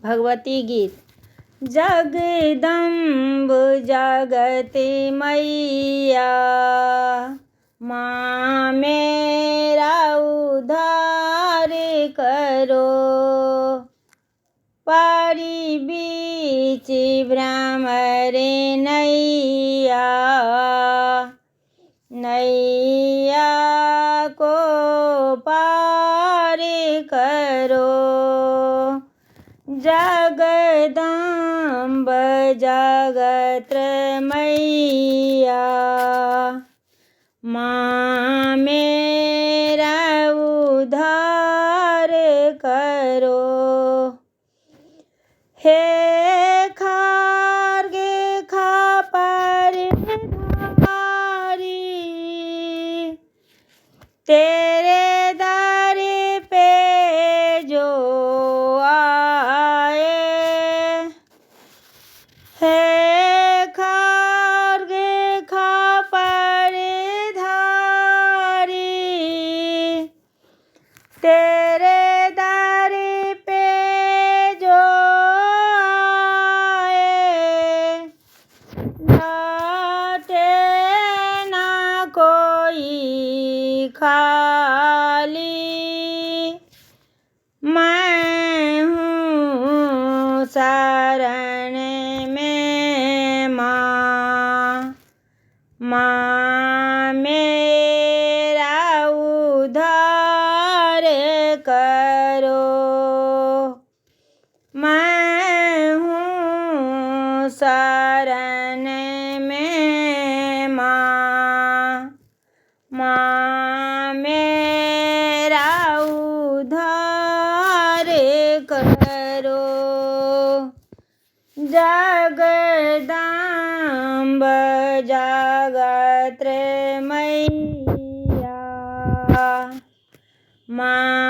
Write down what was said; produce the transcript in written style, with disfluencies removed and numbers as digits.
भगवती गीत। जगदम्ब जगत मैया, माँ मेरा उद्धार करो। पारी बीच भ्रमर नैया, नैया को पार करो। जगदम्ब जगत मैया, माँ मेरा उद्धार करो। हे खार्गे खापर धारी, तेरे दर पे जो आए। हे खार्गे खापर धारी, तेरे दर पे जो आए। लौटे ना कोई खाली, मैं हूँ शरण में माँ। माँ मेरा उद्धार करो। मैं हूँ शरण में माँ। माँ मेरा उद्धार करो। जगदम्ब जगत मैया, माँ